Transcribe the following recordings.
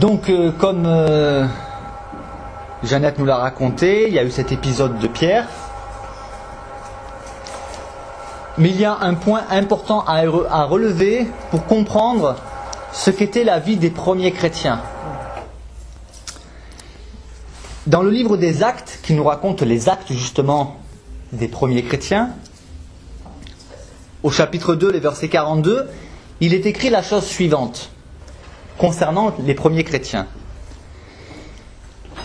Donc, comme Jeannette nous l'a raconté, il y a eu cet épisode de Pierre. Mais il y a un point important à relever pour comprendre ce qu'était la vie des premiers chrétiens. Dans le livre des Actes, qui nous raconte les actes justement des premiers chrétiens, au chapitre 2, les versets 42, il est écrit la chose suivante concernant les premiers chrétiens.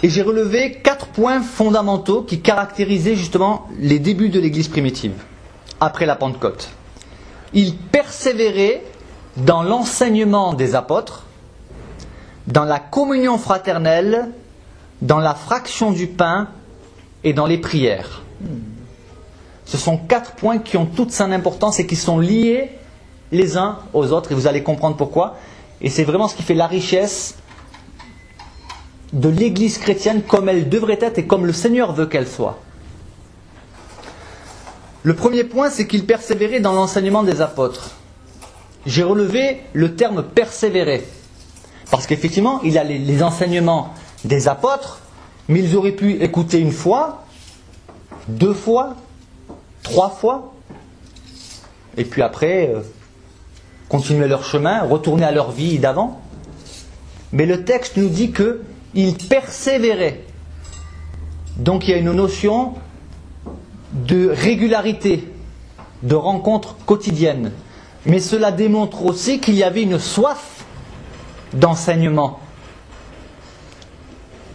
Et j'ai relevé 4 points fondamentaux qui caractérisaient justement les débuts de l'Église primitive, après la Pentecôte. Ils persévéraient dans l'enseignement des apôtres, dans la communion fraternelle, dans la fraction du pain et dans les prières. Ce sont 4 points qui ont toute son importance et qui sont liés les uns aux autres, et vous allez comprendre pourquoi. Et c'est vraiment ce qui fait la richesse de l'Église chrétienne comme elle devrait être et comme le Seigneur veut qu'elle soit. Le premier point, c'est qu'ils persévéraient dans l'enseignement des apôtres. J'ai relevé le terme persévérer, parce qu'effectivement, il y a les enseignements des apôtres, mais ils auraient pu écouter 1 fois, 2 fois, 3 fois, et puis après continuer leur chemin, retourner à leur vie d'avant. Mais le texte nous dit qu'ils persévéraient. Donc il y a une notion de régularité, de rencontre quotidienne. Mais cela démontre aussi qu'il y avait une soif d'enseignement.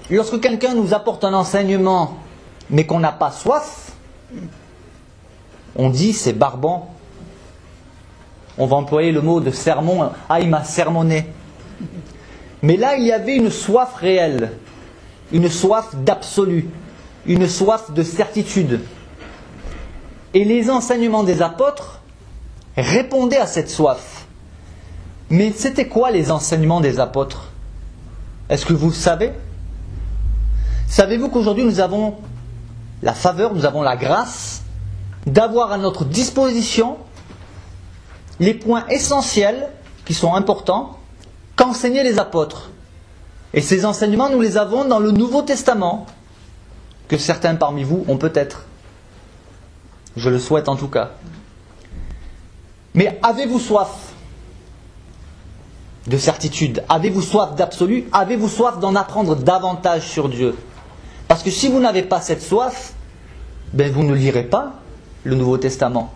Lorsque quelqu'un nous apporte un enseignement, mais qu'on n'a pas soif, on dit c'est barbant. On va employer le mot de sermon. Ah, il m'a sermonné. Mais là, il y avait une soif réelle, une soif d'absolu, une soif de certitude. Et les enseignements des apôtres répondaient à cette soif. Mais c'était quoi les enseignements des apôtres? Est-ce que vous le savez? Savez-vous qu'aujourd'hui nous avons la faveur, nous avons la grâce d'avoir à notre disposition les points essentiels qui sont importants qu'enseignaient les apôtres. Et ces enseignements, nous les avons dans le Nouveau Testament, que certains parmi vous ont peut-être. Je le souhaite en tout cas. Mais avez-vous soif de certitude? Avez-vous soif d'absolu? Avez-vous soif d'en apprendre davantage sur Dieu? Parce que si vous n'avez pas cette soif, ben vous ne lirez pas le Nouveau Testament.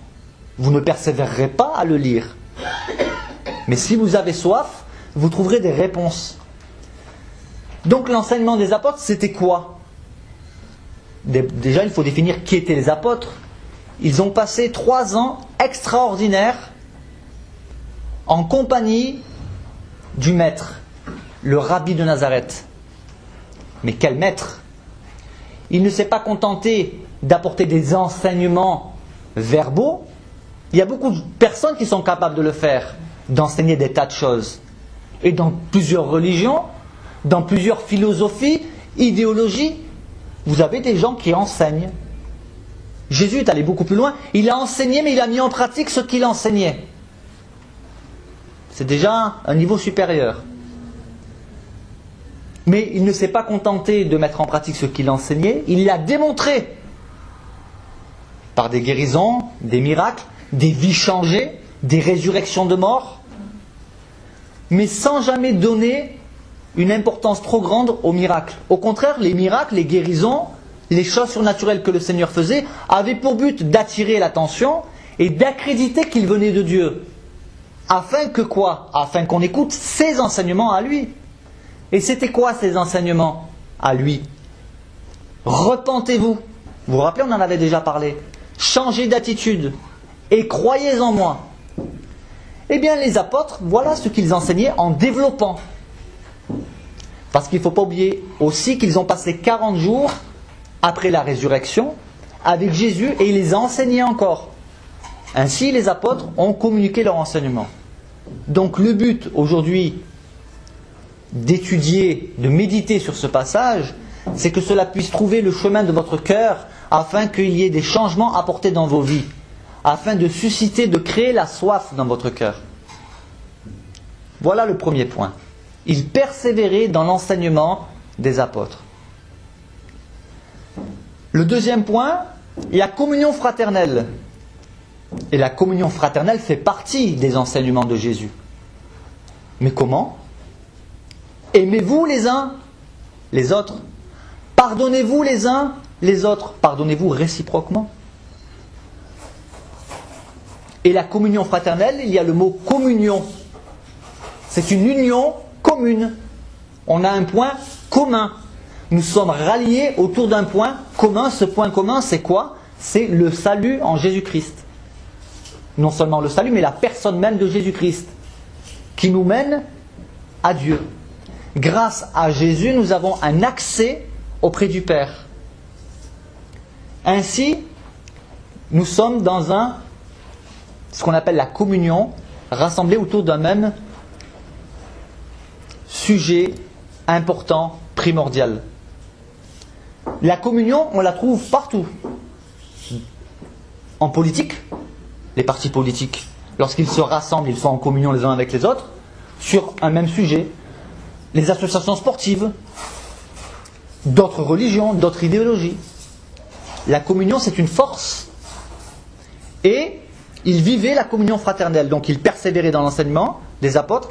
Vous ne persévérerez pas à le lire. Mais si vous avez soif, vous trouverez des réponses. Donc l'enseignement des apôtres, c'était quoi? Déjà, il faut définir qui étaient les apôtres. Ils ont passé 3 ans extraordinaires en compagnie du maître, le rabbi de Nazareth. Mais quel maître! Il ne s'est pas contenté d'apporter des enseignements verbaux. Il y a beaucoup de personnes qui sont capables de le faire, d'enseigner des tas de choses. Et dans plusieurs religions, dans plusieurs philosophies, idéologies, vous avez des gens qui enseignent. Jésus est allé beaucoup plus loin. Il a enseigné, mais il a mis en pratique ce qu'il enseignait. C'est déjà un niveau supérieur. Mais il ne s'est pas contenté de mettre en pratique ce qu'il enseignait, il l'a démontré par des guérisons, des miracles, des vies changées, des résurrections de morts, mais sans jamais donner une importance trop grande aux miracles. Au contraire, les miracles, les guérisons, les choses surnaturelles que le Seigneur faisait avaient pour but d'attirer l'attention et d'accréditer qu'il venait de Dieu. Afin que quoi? Afin qu'on écoute ses enseignements à lui. Et c'était quoi ces enseignements à lui? Repentez-vous. Vous vous rappelez, on en avait déjà parlé. Changez d'attitude et croyez en moi. Eh bien, les apôtres, voilà ce qu'ils enseignaient en développant. Parce qu'il ne faut pas oublier aussi qu'ils ont passé 40 jours après la résurrection avec Jésus et il les a enseignés encore. Ainsi, les apôtres ont communiqué leur enseignement. Donc le but aujourd'hui d'étudier, de méditer sur ce passage, c'est que cela puisse trouver le chemin de votre cœur afin qu'il y ait des changements apportés dans vos vies, afin de susciter, de créer la soif dans votre cœur. Voilà le premier point. Ils persévéraient dans l'enseignement des apôtres. Le deuxième point, la communion fraternelle. Et la communion fraternelle fait partie des enseignements de Jésus. Mais comment? Aimez-vous les uns les autres. Pardonnez-vous les uns les autres. Pardonnez-vous réciproquement. Et la communion fraternelle, il y a le mot communion. C'est une union commune. On a un point commun. Nous sommes ralliés autour d'un point commun. Ce point commun, c'est quoi? C'est le salut en Jésus-Christ. Non seulement le salut, mais la personne même de Jésus-Christ, qui nous mène à Dieu. Grâce à Jésus, nous avons un accès auprès du Père. Ainsi, nous sommes dans ce qu'on appelle la communion, rassemblés autour d'un même sujet important, primordial. La communion, on la trouve partout. En politique, les partis politiques, lorsqu'ils se rassemblent, ils sont en communion les uns avec les autres, sur un même sujet. Les associations sportives, d'autres religions, d'autres idéologies. La communion, c'est une force. Et ils vivaient la communion fraternelle. Donc ils persévéraient dans l'enseignement des apôtres.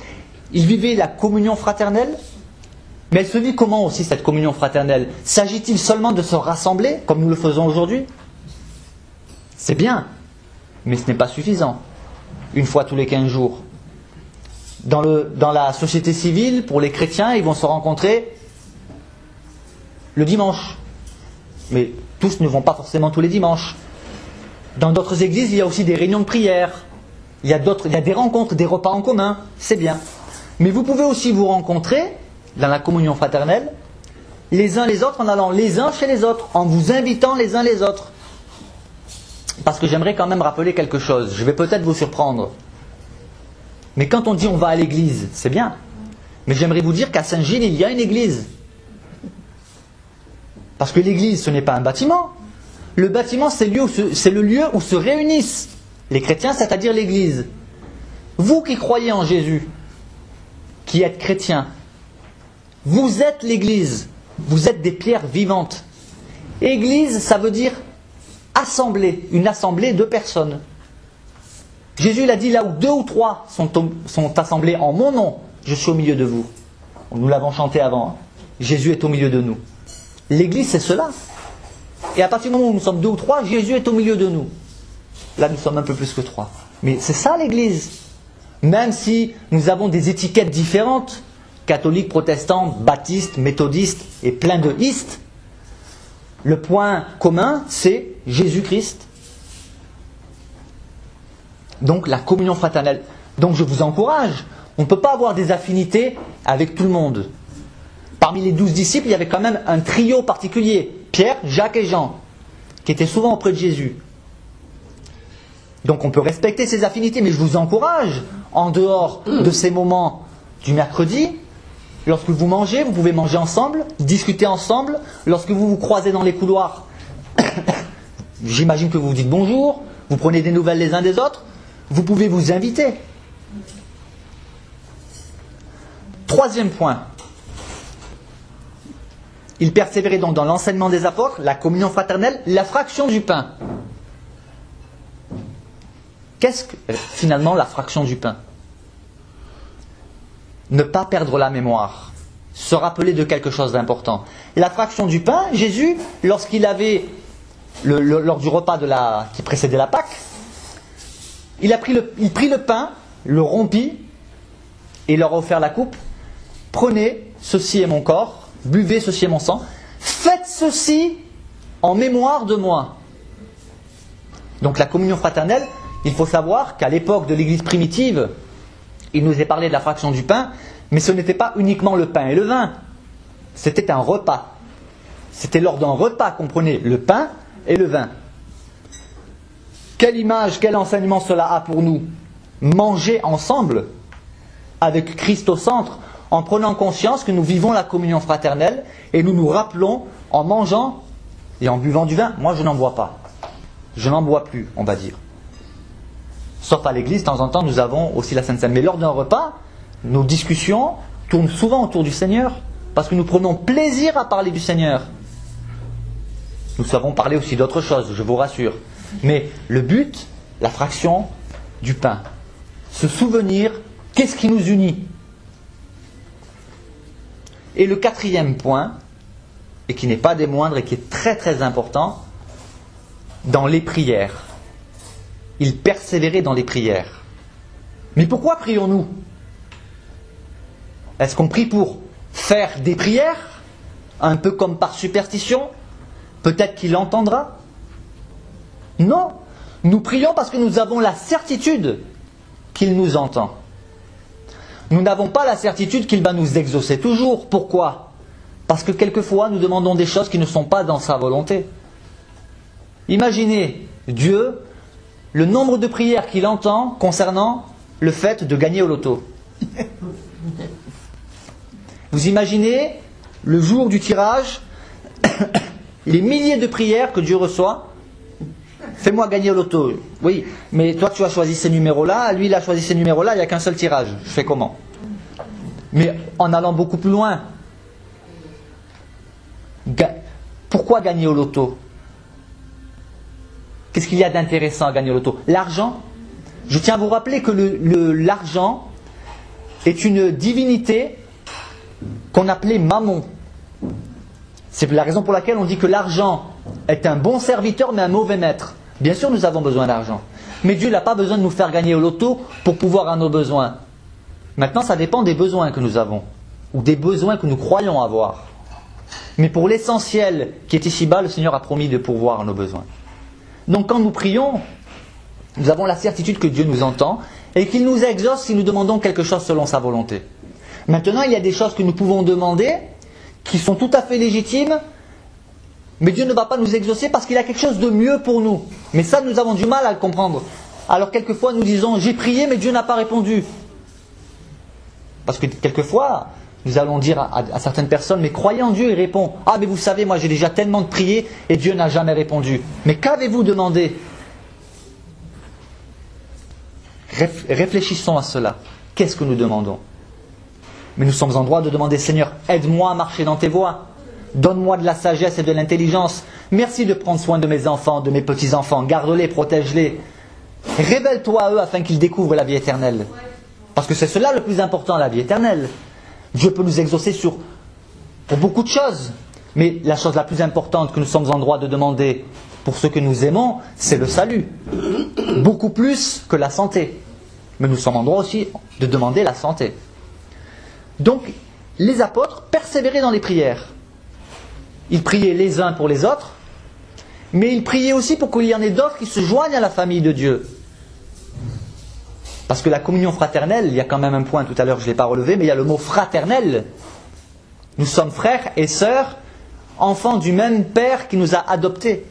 Ils vivaient la communion fraternelle. Mais elle se vit comment aussi, cette communion fraternelle? S'agit-il seulement de se rassembler, comme nous le faisons aujourd'hui? C'est bien, mais ce n'est pas suffisant. Une fois tous les 15 jours. Dans la société civile, pour les chrétiens, ils vont se rencontrer le dimanche. Mais tous ne vont pas forcément tous les dimanches. Dans d'autres églises, il y a aussi des réunions de prière. Il y a des rencontres, des repas en commun. C'est bien. Mais vous pouvez aussi vous rencontrer dans la communion fraternelle, les uns les autres, en allant les uns chez les autres, en vous invitant les uns les autres. Parce que j'aimerais quand même rappeler quelque chose. Je vais peut-être vous surprendre. Mais quand on dit on va à l'église, c'est bien. Mais j'aimerais vous dire qu'à Saint-Gilles, il y a une église. Parce que l'église, ce n'est pas un bâtiment. Le bâtiment, c'est le lieu où se réunissent les chrétiens, c'est-à-dire l'église. Vous qui croyez en Jésus, qui êtes chrétiens, vous êtes l'église. Vous êtes des pierres vivantes. Église, ça veut dire assemblée, une assemblée de personnes. Jésus l'a dit, là où 2 ou 3 sont assemblés en mon nom, je suis au milieu de vous. Nous l'avons chanté avant. Jésus est au milieu de nous. L'église, c'est cela. Et à partir du moment où nous sommes 2 ou 3, Jésus est au milieu de nous. Là, nous sommes un peu plus que 3. Mais c'est ça l'église. Même si nous avons des étiquettes différentes, catholiques, protestants, baptistes, méthodistes et plein de istes, le point commun, c'est Jésus-Christ. Donc la communion fraternelle. Donc je vous encourage. On ne peut pas avoir des affinités avec tout le monde. Parmi les 12 disciples, il y avait quand même un trio particulier. Pierre, Jacques et Jean, qui étaient souvent auprès de Jésus. Donc on peut respecter ces affinités, mais je vous encourage, en dehors de ces moments du mercredi, lorsque vous mangez, vous pouvez manger ensemble, discuter ensemble. Lorsque vous vous croisez dans les couloirs, j'imagine que vous vous dites bonjour, vous prenez des nouvelles les uns des autres. Vous pouvez vous inviter. Troisième point. Il persévérait donc dans l'enseignement des apôtres, la communion fraternelle, la fraction du pain. Qu'est-ce que finalement la fraction du pain? Ne pas perdre la mémoire. Se rappeler de quelque chose d'important. La fraction du pain, Jésus, lorsqu'il avait, lors du repas qui précédait la Pâque, il prit le pain, le rompit, et leur a offert la coupe. Prenez, ceci est mon corps, buvez, ceci est mon sang. Faites ceci en mémoire de moi. Donc la communion fraternelle, il faut savoir qu'à l'époque de l'Église primitive, il nous est parlé de la fraction du pain, mais ce n'était pas uniquement le pain et le vin. C'était un repas. C'était lors d'un repas qu'on prenait le pain et le vin. Quelle image, quel enseignement cela a pour nous? Manger ensemble, avec Christ au centre, en prenant conscience que nous vivons la communion fraternelle et nous nous rappelons en mangeant et en buvant du vin. Moi, je n'en bois pas. Je n'en bois plus, on va dire. Sauf à l'église, de temps en temps, nous avons aussi la Sainte Seine. Mais lors d'un repas, nos discussions, tourne souvent autour du Seigneur, parce que nous prenons plaisir à parler du Seigneur. Nous savons parler aussi d'autres choses, je vous rassure. Mais le but, la fraction du pain. Se souvenir, qu'est-ce qui nous unit? Et le quatrième point, et qui n'est pas des moindres et qui est très très important, dans les prières. Il persévérait dans les prières. Mais pourquoi prions-nous? Est-ce qu'on prie pour faire des prières, un peu comme par superstition? Peut-être qu'il entendra? Non, nous prions parce que nous avons la certitude qu'il nous entend. Nous n'avons pas la certitude qu'il va nous exaucer toujours. Pourquoi? Parce que quelquefois nous demandons des choses qui ne sont pas dans sa volonté. Imaginez Dieu, le nombre de prières qu'il entend concernant le fait de gagner au loto. Vous imaginez le jour du tirage, les milliers de prières que Dieu reçoit. Fais-moi gagner au loto. Oui, mais toi tu as choisi ces numéros-là, lui il a choisi ces numéros-là, il n'y a qu'un seul tirage. Je fais comment? Mais en allant beaucoup plus loin, pourquoi gagner au loto? Qu'est-ce qu'il y a d'intéressant à gagner au loto? L'argent. Je tiens à vous rappeler que l'argent est une divinité qu'on appelait Mammon. C'est la raison pour laquelle on dit que l'argent est un bon serviteur mais un mauvais maître. Bien sûr, nous avons besoin d'argent. Mais Dieu n'a pas besoin de nous faire gagner au loto pour pouvoir à nos besoins. Maintenant, ça dépend des besoins que nous avons, ou des besoins que nous croyons avoir. Mais pour l'essentiel qui est ici-bas, le Seigneur a promis de pourvoir à nos besoins. Donc quand nous prions, nous avons la certitude que Dieu nous entend et qu'il nous exauce si nous demandons quelque chose selon sa volonté. Maintenant, il y a des choses que nous pouvons demander qui sont tout à fait légitimes, mais Dieu ne va pas nous exaucer parce qu'il a quelque chose de mieux pour nous. Mais ça, nous avons du mal à le comprendre. Alors quelquefois, nous disons, j'ai prié, mais Dieu n'a pas répondu. Parce que quelquefois, nous allons dire à certaines personnes, mais croyez en Dieu, il répond. Ah, mais vous savez, moi j'ai déjà tellement de prié et Dieu n'a jamais répondu. Mais qu'avez-vous demandé? Réfléchissons à cela. Qu'est-ce que nous demandons? Mais nous sommes en droit de demander, Seigneur, aide-moi à marcher dans tes voies. Donne-moi de la sagesse et de l'intelligence. Merci de prendre soin de mes enfants, de mes petits-enfants. Garde-les, protège-les. Révèle-toi à eux afin qu'ils découvrent la vie éternelle. Parce que c'est cela le plus important, la vie éternelle. Dieu peut nous exaucer pour beaucoup de choses. Mais la chose la plus importante que nous sommes en droit de demander pour ceux que nous aimons, c'est le salut. Beaucoup plus que la santé. Mais nous sommes en droit aussi de demander la santé. Donc, les apôtres persévéraient dans les prières. Ils priaient les uns pour les autres, mais ils priaient aussi pour qu'il y en ait d'autres qui se joignent à la famille de Dieu. Parce que la communion fraternelle, il y a quand même un point tout à l'heure, je ne l'ai pas relevé, mais il y a le mot fraternel. Nous sommes frères et sœurs, enfants du même Père qui nous a adoptés.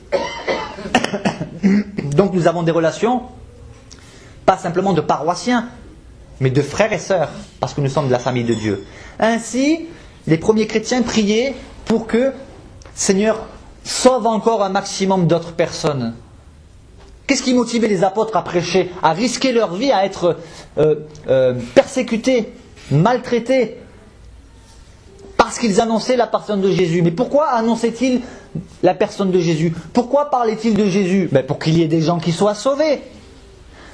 Donc nous avons des relations, pas simplement de paroissiens, mais de frères et sœurs, parce que nous sommes de la famille de Dieu. Ainsi, les premiers chrétiens priaient pour que, Seigneur, sauve encore un maximum d'autres personnes. Qu'est-ce qui motivait les apôtres à prêcher, à risquer leur vie, à être persécutés, maltraités? Parce qu'ils annonçaient la personne de Jésus. Mais pourquoi annonçaient-ils la personne de Jésus? Pourquoi parlaient-ils de Jésus? Pour qu'il y ait des gens qui soient sauvés.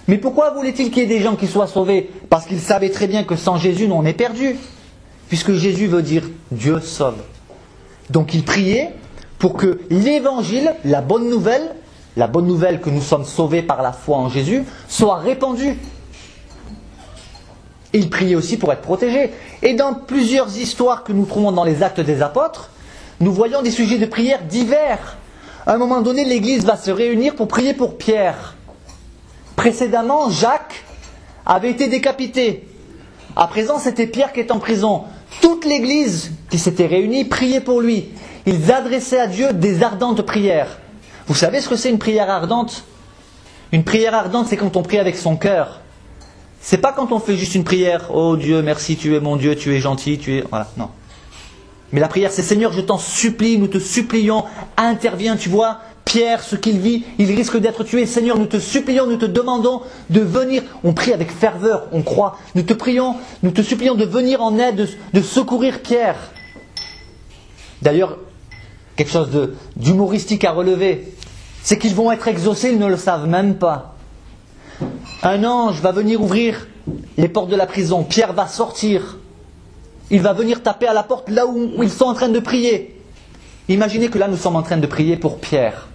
Mais pourquoi voulaient-ils qu'il y ait des gens qui soient sauvés? Parce qu'ils savaient très bien que sans Jésus, nous on est perdus. Puisque Jésus veut dire Dieu sauve. Donc ils priaient pour que l'évangile, la bonne nouvelle que nous sommes sauvés par la foi en Jésus, soit répandue. Et ils priaient aussi pour être protégés. Et dans plusieurs histoires que nous trouvons dans les Actes des Apôtres, nous voyons des sujets de prière divers. À un moment donné, l'Église va se réunir pour prier pour Pierre. Précédemment, Jacques avait été décapité. À présent, c'était Pierre qui est en prison. Toute l'Église qui s'était réunie priait pour lui. Ils adressaient à Dieu des ardentes prières. Vous savez ce que c'est une prière ardente? Une prière ardente, c'est quand on prie avec son cœur. C'est pas quand on fait juste une prière, oh Dieu, merci, tu es mon Dieu, tu es gentil, tu es... Voilà, non. Mais la prière, c'est Seigneur, je t'en supplie, nous te supplions, interviens, tu vois. Pierre, ce qu'il vit, il risque d'être tué. Seigneur, nous te supplions, nous te demandons de venir. On prie avec ferveur, on croit. Nous te supplions de venir en aide, de secourir Pierre. D'ailleurs, quelque chose d'humoristique à relever, c'est qu'ils vont être exaucés, ils ne le savent même pas. Un ange va venir ouvrir les portes de la prison. Pierre va sortir. Il va venir taper à la porte là où ils sont en train de prier. Imaginez que là nous sommes en train de prier pour Pierre.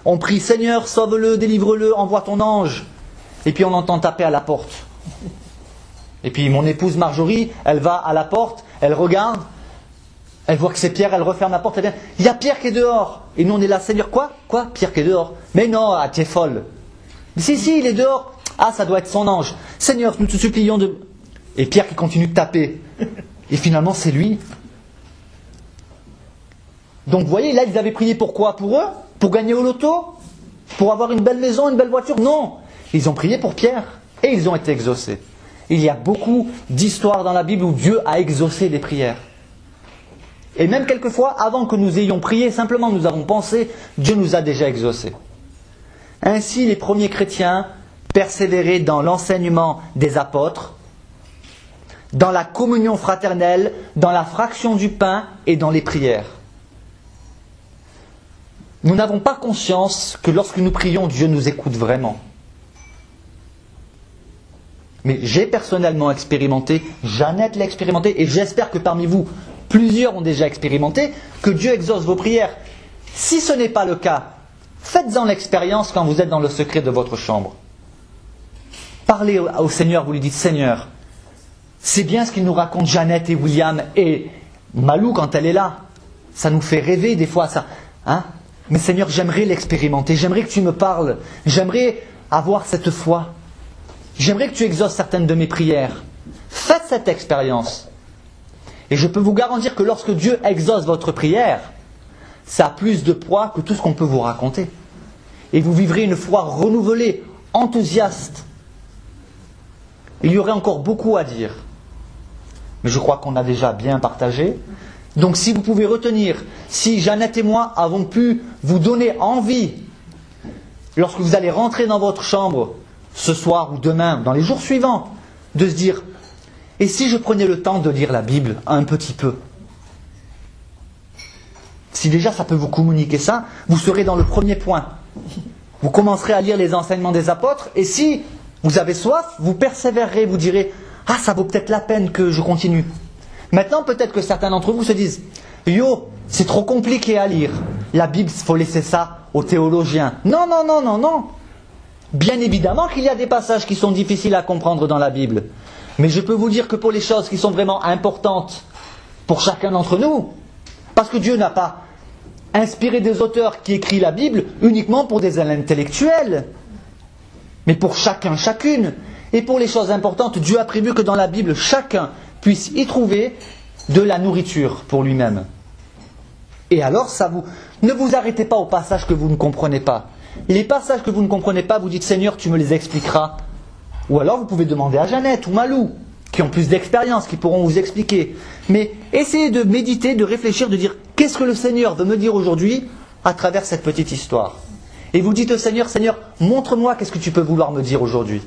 On prie, Seigneur, sauve-le, délivre-le, envoie ton ange. Et puis on entend taper à la porte. Et puis mon épouse Marjorie, elle va à la porte, elle regarde, elle voit que c'est Pierre, elle referme la porte, elle dit, il y a Pierre qui est dehors. Et nous on est là, Seigneur, quoi Pierre qui est dehors? Mais non, tu es folle. Si, il est dehors. Ah, ça doit être son ange. Seigneur, nous te supplions de... Et Pierre qui continue de taper. Et finalement, c'est lui. Donc, vous voyez, là, ils avaient prié pour quoi? Pour eux? Pour gagner au loto? Pour avoir une belle maison, une belle voiture? Non. Ils ont prié pour Pierre. Et ils ont été exaucés. Il y a beaucoup d'histoires dans la Bible où Dieu a exaucé des prières. Et même quelquefois, avant que nous ayons prié, simplement nous avons pensé, Dieu nous a déjà exaucés. Ainsi, les premiers chrétiens persévéraient dans l'enseignement des apôtres, dans la communion fraternelle, dans la fraction du pain et dans les prières. Nous n'avons pas conscience que lorsque nous prions, Dieu nous écoute vraiment. Mais j'ai personnellement expérimenté, Jeannette l'a expérimenté, et j'espère que parmi vous, plusieurs ont déjà expérimenté, que Dieu exauce vos prières. Si ce n'est pas le cas, faites-en l'expérience quand vous êtes dans le secret de votre chambre. Parlez au Seigneur, vous lui dites, Seigneur, c'est bien ce qu'ils nous racontent Jeannette et William et Malou quand elle est là. Ça nous fait rêver des fois, ça. Hein? Mais Seigneur, j'aimerais l'expérimenter, j'aimerais que tu me parles, j'aimerais avoir cette foi. J'aimerais que tu exauces certaines de mes prières. Faites cette expérience. Et je peux vous garantir que lorsque Dieu exauce votre prière, ça a plus de poids que tout ce qu'on peut vous raconter. Et vous vivrez une foi renouvelée, enthousiaste. Il y aurait encore beaucoup à dire. Mais je crois qu'on a déjà bien partagé. Donc si vous pouvez retenir, si Jeannette et moi avons pu vous donner envie, lorsque vous allez rentrer dans votre chambre, ce soir ou demain, dans les jours suivants, de se dire, et si je prenais le temps de lire la Bible un petit peu? Si déjà ça peut vous communiquer ça, vous serez dans le premier point. Vous commencerez à lire les enseignements des apôtres, et si vous avez soif, vous persévérerez, vous direz, ah, ça vaut peut-être la peine que je continue. Maintenant, peut-être que certains d'entre vous se disent, yo, c'est trop compliqué à lire. La Bible, il faut laisser ça aux théologiens. Non. Bien évidemment qu'il y a des passages qui sont difficiles à comprendre dans la Bible. Mais je peux vous dire que pour les choses qui sont vraiment importantes pour chacun d'entre nous, parce que Dieu n'a pas inspiré des auteurs qui écrivent la Bible uniquement pour des intellectuels, mais pour chacun, chacune. Et pour les choses importantes, Dieu a prévu que dans la Bible, chacun puisse y trouver de la nourriture pour lui-même. Et alors, ne vous arrêtez pas aux passages que vous ne comprenez pas. Les passages que vous ne comprenez pas, vous dites, Seigneur, tu me les expliqueras. Ou alors, vous pouvez demander à Jeannette ou Malou, qui ont plus d'expérience, qui pourront vous expliquer. Mais essayez de méditer, de réfléchir, de dire, qu'est-ce que le Seigneur veut me dire aujourd'hui à travers cette petite histoire? Et vous dites au Seigneur, Seigneur, montre-moi qu'est-ce que tu peux vouloir me dire aujourd'hui.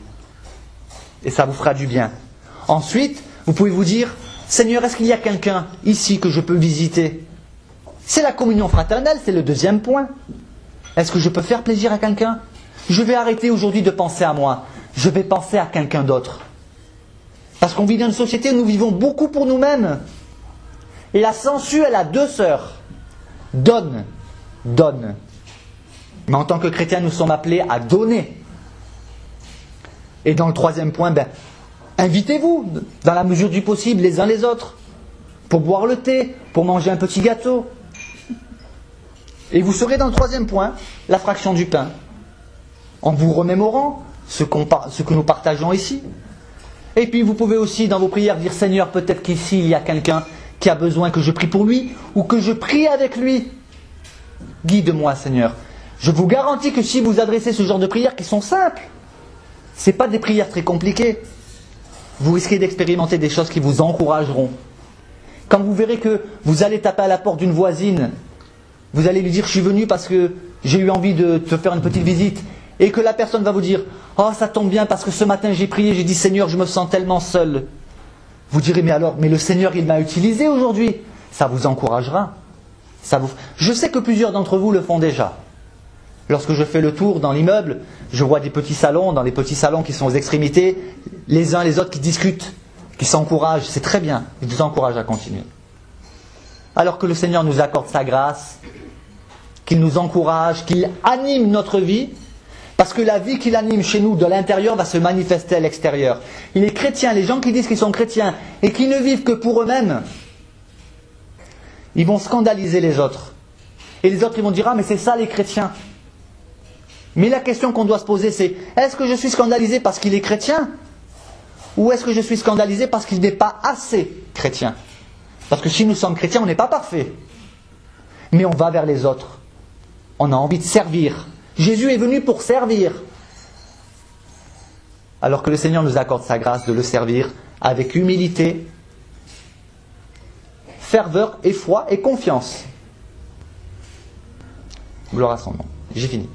Et ça vous fera du bien. Ensuite, vous pouvez vous dire, Seigneur, est-ce qu'il y a quelqu'un ici que je peux visiter? C'est la communion fraternelle, c'est le deuxième point. Est-ce que je peux faire plaisir à quelqu'un? Je vais arrêter aujourd'hui de penser à moi. Je vais penser à quelqu'un d'autre. Parce qu'on vit dans une société où nous vivons beaucoup pour nous-mêmes. Et la sangsue, elle a deux sœurs. Donne. Mais en tant que chrétiens, nous sommes appelés à donner. Et dans le troisième point, invitez-vous, dans la mesure du possible, les uns les autres, pour boire le thé, pour manger un petit gâteau. Et vous serez dans le troisième point, la fraction du pain, en vous remémorant ce que nous partageons ici. Et puis vous pouvez aussi, dans vos prières, dire, Seigneur, peut-être qu'ici, il y a quelqu'un qui a besoin que je prie pour lui, ou que je prie avec lui. Guide-moi, Seigneur. Je vous garantis que si vous adressez ce genre de prières qui sont simples, ce n'est pas des prières très compliquées, vous risquez d'expérimenter des choses qui vous encourageront. Quand vous verrez que vous allez taper à la porte d'une voisine Vous allez lui dire, je suis venu parce que j'ai eu envie de te faire une petite visite. Et que la personne va vous dire, oh ça tombe bien parce que ce matin j'ai prié, j'ai dit Seigneur, je me sens tellement seul. Vous direz, mais alors, mais le Seigneur il m'a utilisé aujourd'hui. Ça vous encouragera. Je sais que plusieurs d'entre vous le font déjà. Lorsque je fais le tour dans l'immeuble, je vois des petits salons, dans les petits salons qui sont aux extrémités, les uns les autres qui discutent, qui s'encouragent. C'est très bien, ils nous encouragent à continuer. Alors que le Seigneur nous accorde sa grâce, qu'il nous encourage, qu'il anime notre vie, parce que la vie qu'il anime chez nous de l'intérieur va se manifester à l'extérieur. Les chrétiens, les gens qui disent qu'ils sont chrétiens et qui ne vivent que pour eux-mêmes, ils vont scandaliser les autres. Et les autres ils vont dire, ah mais c'est ça les chrétiens. Mais la question qu'on doit se poser c'est, est-ce que je suis scandalisé parce qu'il est chrétien? Ou est-ce que je suis scandalisé parce qu'il n'est pas assez chrétien? Parce que si nous sommes chrétiens, on n'est pas parfaits. Mais on va vers les autres. On a envie de servir. Jésus est venu pour servir. Alors que le Seigneur nous accorde sa grâce de le servir avec humilité, ferveur et foi et confiance. Gloire à son nom. J'ai fini.